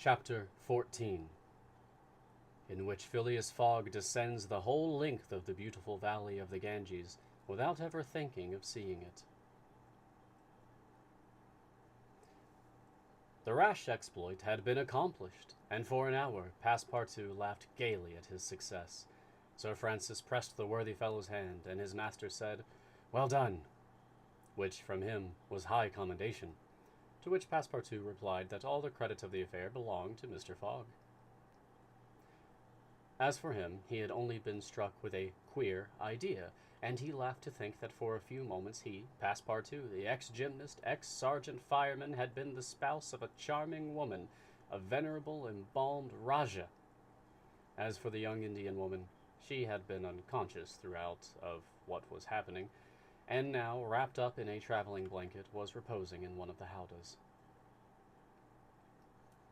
Chapter 14, in which Phileas Fogg descends the whole length of the beautiful valley of the Ganges without ever thinking of seeing it. The rash exploit had been accomplished, and for an hour Passepartout laughed gaily at his success. Sir Francis pressed the worthy fellow's hand, and his master said, "Well done," which from him was high commendation, to which Passepartout replied that all the credit of the affair belonged to Mr. Fogg. As for him, he had only been struck with a queer idea, and he laughed to think that for a few moments he, Passepartout, the ex-gymnast, ex-sergeant fireman, had been the spouse of a charming woman, a venerable embalmed Rajah. As for the young Indian woman, she had been unconscious throughout of what was happening, and now, wrapped up in a traveling blanket, was reposing in one of the howdahs.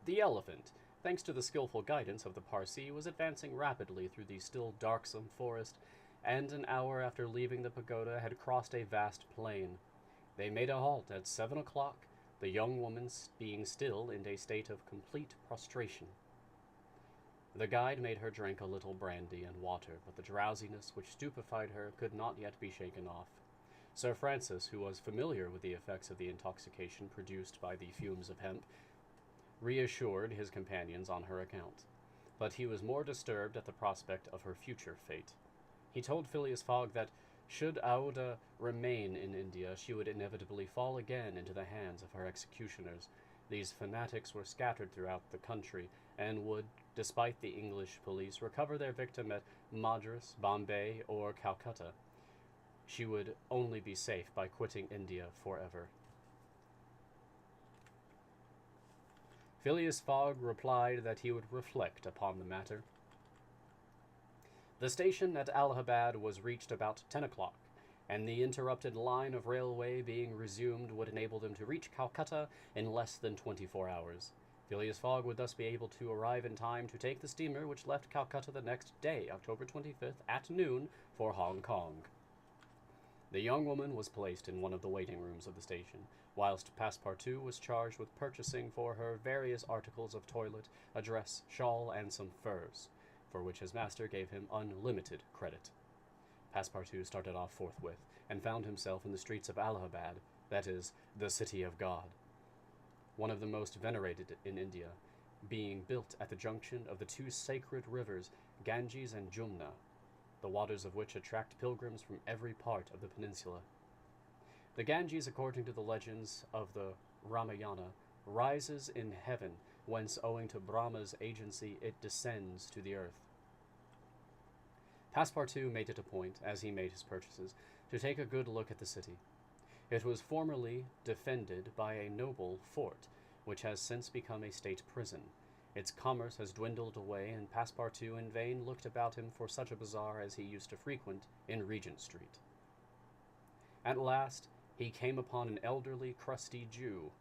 The elephant, thanks to the skillful guidance of the Parsee, was advancing rapidly through the still darksome forest, and an hour after leaving the pagoda had crossed a vast plain. They made a halt at 7 o'clock, the young woman being still in a state of complete prostration. The guide made her drink a little brandy and water, but the drowsiness which stupefied her could not yet be shaken off. Sir Francis, who was familiar with the effects of the intoxication produced by the fumes of hemp, reassured his companions on her account, but he was more disturbed at the prospect of her future fate. He told Phileas Fogg that, should Aouda remain in India, she would inevitably fall again into the hands of her executioners. These fanatics were scattered throughout the country, and would, despite the English police, recover their victim at Madras, Bombay, or Calcutta. She would only be safe by quitting India forever. Phileas Fogg replied that he would reflect upon the matter. The station at Allahabad was reached about 10 o'clock, and the interrupted line of railway being resumed would enable them to reach Calcutta in less than 24 hours. Phileas Fogg would thus be able to arrive in time to take the steamer which left Calcutta the next day, October 25th, at noon, for Hong Kong. The young woman was placed in one of the waiting rooms of the station, whilst Passepartout was charged with purchasing for her various articles of toilet, a dress, shawl, and some furs, for which his master gave him unlimited credit. Passepartout started off forthwith, and found himself in the streets of Allahabad, that is, the City of God, one of the most venerated in India, being built at the junction of the two sacred rivers, Ganges and Jumna, the waters of which attract pilgrims from every part of the peninsula. The Ganges, according to the legends of the Ramayana, rises in heaven, whence, owing to Brahma's agency, it descends to the earth. Passepartout made it a point, as he made his purchases, to take a good look at the city. It was formerly defended by a noble fort, which has since become a state prison. Its commerce has dwindled away, and Passepartout in vain looked about him for such a bazaar as he used to frequent in Regent Street. At last he came upon an elderly, crusty Jew,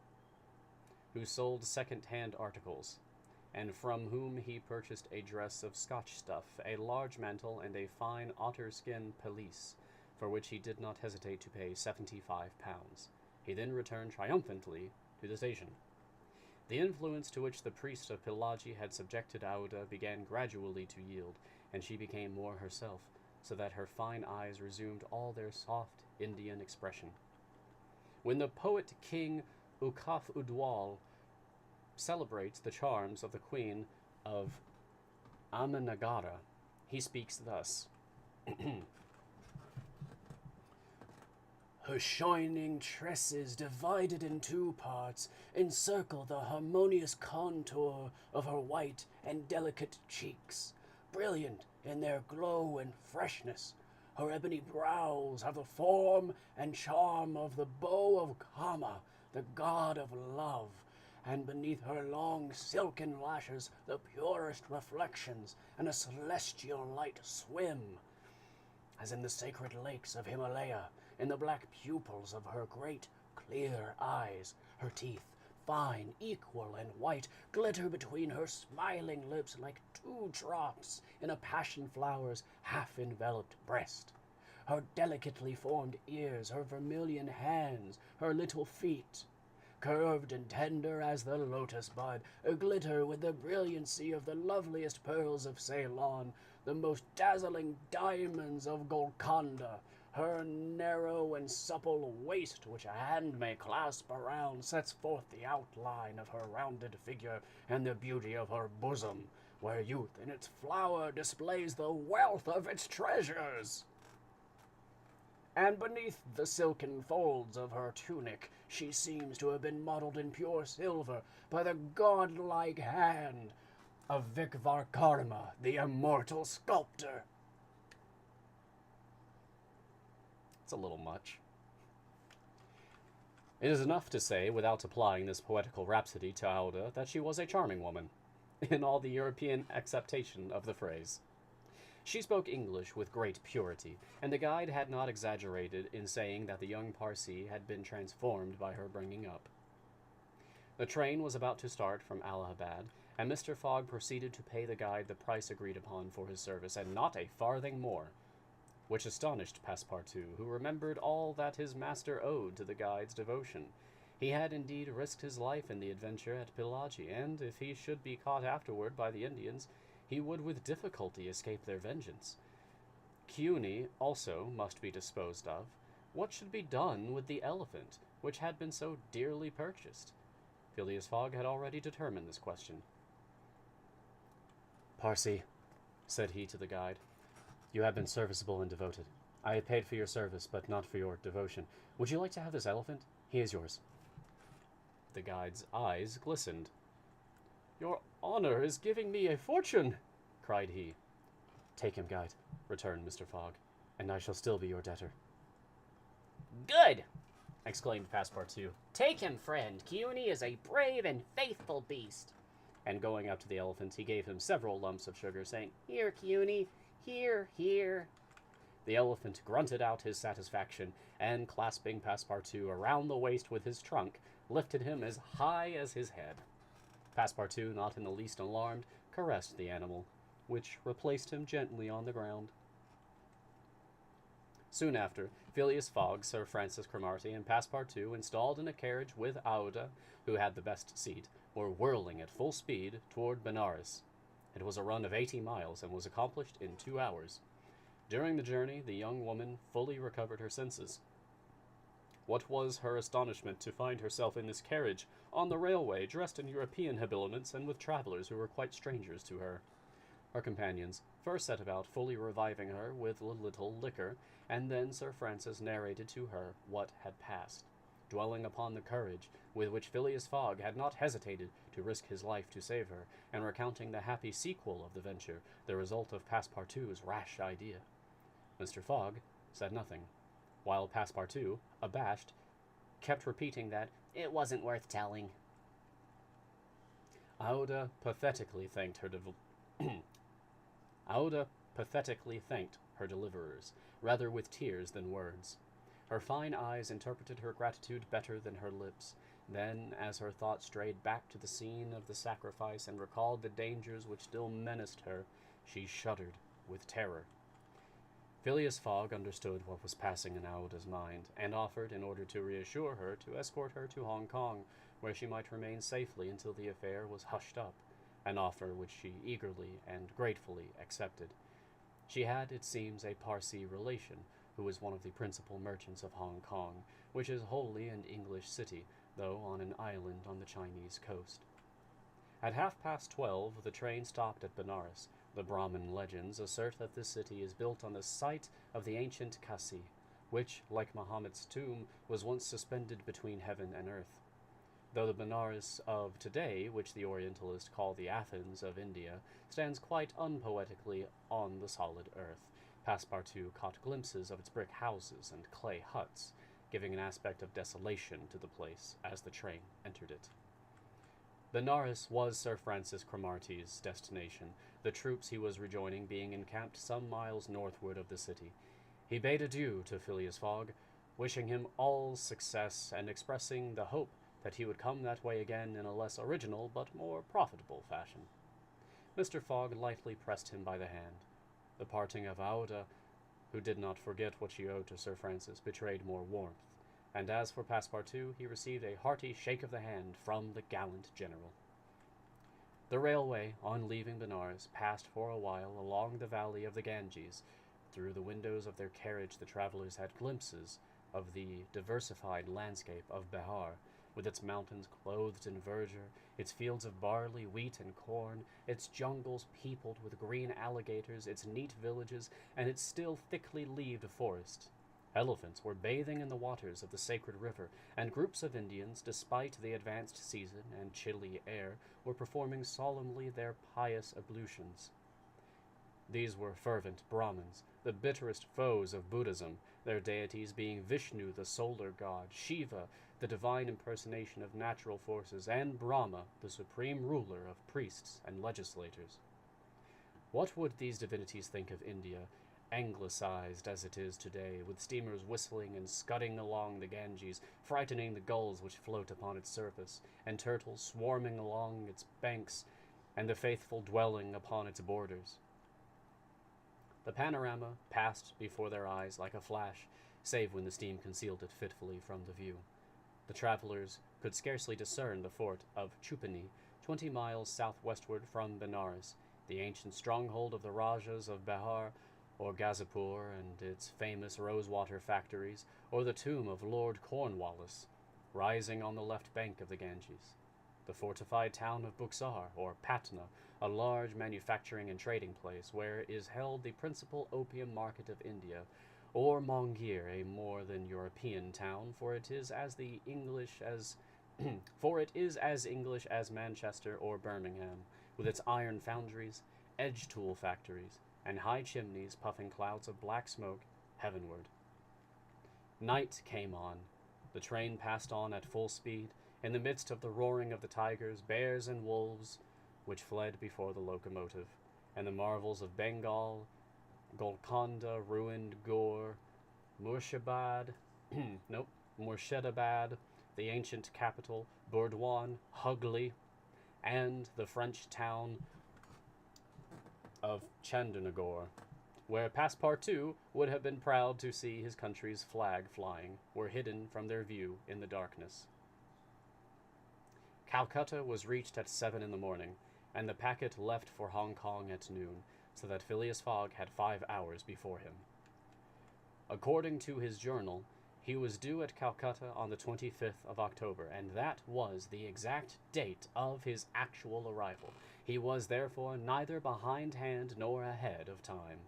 who sold second-hand articles, and from whom he purchased a dress of Scotch stuff, a large mantle, and a fine otter-skin pelisse, for which he did not hesitate to pay 75 pounds. He then returned triumphantly to the station. The influence to which the priest of Pillaji had subjected Aouda began gradually to yield, and she became more herself, so that her fine eyes resumed all their soft Indian expression. When the poet King Ukaf Udwal celebrates the charms of the queen of Amanagara, he speaks thus. Her shining tresses, divided in two parts, encircle the harmonious contour of her white and delicate cheeks. Brilliant in their glow and freshness, her ebony brows have the form and charm of the bow of Kama, the god of love, and beneath her long silken lashes the purest reflections and a celestial light swim, as in the sacred lakes of Himalaya, in the black pupils of her great, clear eyes. Her teeth, fine, equal, and white, glitter between her smiling lips like two drops in a passion flower's half-enveloped breast. Her delicately formed ears, her vermilion hands, her little feet, curved and tender as the lotus bud, aglitter with the brilliancy of the loveliest pearls of Ceylon, the most dazzling diamonds of Golconda. Her narrow and supple waist, which a hand may clasp around, sets forth the outline of her rounded figure and the beauty of her bosom, where youth in its flower displays the wealth of its treasures. And beneath the silken folds of her tunic, she seems to have been modeled in pure silver by the godlike hand of Vikvarkarma, the immortal sculptor. It's a little much. It is enough to say, without applying this poetical rhapsody to Auda, that she was a charming woman, in all the European acceptation of the phrase. She spoke English with great purity, and the guide had not exaggerated in saying that the young Parsee had been transformed by her bringing up. The train was about to start from Allahabad, and Mr. Fogg proceeded to pay the guide the price agreed upon for his service, and not a farthing more, which astonished Passepartout, who remembered all that his master owed to the guide's devotion. He had indeed risked his life in the adventure at Pillaji, and if he should be caught afterward by the Indians, he would with difficulty escape their vengeance. Cuny also must be disposed of. What should be done with the elephant, which had been so dearly purchased? Phileas Fogg had already determined this question. "Parsee," said he to the guide, "you have been serviceable and devoted. I have paid for your service, but not for your devotion. Would you like to have this elephant? He is yours." The guide's eyes glistened. "Your honor is giving me a fortune," cried he. "Take him, guide," returned Mr. Fogg, "and I shall still be your debtor." "Good!" exclaimed Passepartout. "Take him, friend. Cuny is a brave and faithful beast." And going up to the elephant, he gave him several lumps of sugar, saying, "Here, Cuny, here, here." The elephant grunted out his satisfaction, and clasping Passepartout around the waist with his trunk, lifted him as high as his head. Passepartout, not in the least alarmed, caressed the animal, which replaced him gently on the ground. Soon after, Phileas Fogg, Sir Francis Cromarty, and Passepartout, installed in a carriage with Auda, who had the best seat, were whirling at full speed toward Benares. It was a run of 80 miles, and was accomplished in 2 hours. During the journey, the young woman fully recovered her senses. What was her astonishment to find herself in this carriage, on the railway, dressed in European habiliments, and with travellers who were quite strangers to her. Her companions first set about fully reviving her with a little liquor, and then Sir Francis narrated to her what had passed, dwelling upon the courage with which Phileas Fogg had not hesitated to risk his life to save her, and recounting the happy sequel of the venture, the result of Passepartout's rash idea. Mr. Fogg said nothing, while Passepartout, abashed, kept repeating that it wasn't worth telling. Auda pathetically thanked her deliverers, rather with tears than words. Her fine eyes interpreted her gratitude better than her lips. Then, as her thoughts strayed back to the scene of the sacrifice and recalled the dangers which still menaced her, she shuddered with terror. Phileas Fogg understood what was passing in Auda's mind, and offered, in order to reassure her, to escort her to Hong Kong, where she might remain safely until the affair was hushed up, an offer which she eagerly and gratefully accepted. She had, it seems, a Parsee relation, who was one of the principal merchants of Hong Kong, which is wholly an English city, though on an island on the Chinese coast. At 12:30, the train stopped at Benares. The Brahmin legends assert that this city is built on the site of the ancient Kasi, which, like Muhammad's tomb, was once suspended between heaven and earth. Though the Benares of today, which the Orientalists call the Athens of India, stands quite unpoetically on the solid earth, Passepartout caught glimpses of its brick houses and clay huts, giving an aspect of desolation to the place as the train entered it. Benares was Sir Francis Cromarty's destination, the troops he was rejoining being encamped some miles northward of the city. He bade adieu to Phileas Fogg, wishing him all success, and expressing the hope that he would come that way again in a less original but more profitable fashion. Mr. Fogg lightly pressed him by the hand. The parting of Auda, who did not forget what she owed to Sir Francis, betrayed more warmth, and as for Passepartout, he received a hearty shake of the hand from the gallant general. The railway, on leaving Benares, passed for a while along the valley of the Ganges. Through the windows of their carriage the travelers had glimpses of the diversified landscape of Behar, with its mountains clothed in verdure, its fields of barley, wheat, and corn, its jungles peopled with green alligators, its neat villages, and its still thickly leaved forest. Elephants were bathing in the waters of the sacred river, and groups of Indians, despite the advanced season and chilly air, were performing solemnly their pious ablutions. These were fervent Brahmins, the bitterest foes of Buddhism, their deities being Vishnu, the solar god, Shiva, the divine impersonation of natural forces, and Brahma, the supreme ruler of priests and legislators. What would these divinities think of India, anglicized as it is today, with steamers whistling and scudding along the Ganges, frightening the gulls which float upon its surface, and turtles swarming along its banks, and the faithful dwelling upon its borders? The panorama passed before their eyes like a flash, save when the steam concealed it fitfully from the view. The travelers could scarcely discern the fort of Chupani, 20 miles southwestward from Benares, the ancient stronghold of the Rajas of Behar, or Gazipur and its famous rosewater factories, or the tomb of Lord Cornwallis, rising on the left bank of the Ganges. The fortified town of Buxar, or Patna, a large manufacturing and trading place, where is held the principal opium market of India, or Mongir, a more than European town, for it is as English as Manchester or Birmingham, with its iron foundries, edge tool factories, and high chimneys puffing clouds of black smoke heavenward. Night came on. The train passed on at full speed, in the midst of the roaring of the tigers, bears, and wolves, which fled before the locomotive, and the marvels of Bengal, Golconda, ruined Gore, Murshidabad, the ancient capital, Burdwan, Hugli, and the French town of Chandernagore, where Passepartout would have been proud to see his country's flag flying, were hidden from their view in the darkness. Calcutta was reached at 7 in the morning, and the packet left for Hong Kong at noon, so that Phileas Fogg had 5 hours before him. According to his journal, he was due at Calcutta on the 25th of October, and that was the exact date of his actual arrival. He was therefore neither behindhand nor ahead of time.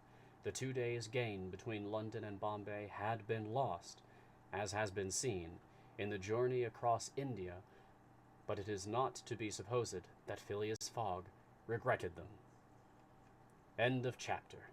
The 2 days' gain between London and Bombay had been lost, as has been seen, in the journey across India, but it is not to be supposed that Phileas Fogg regretted them. End of chapter.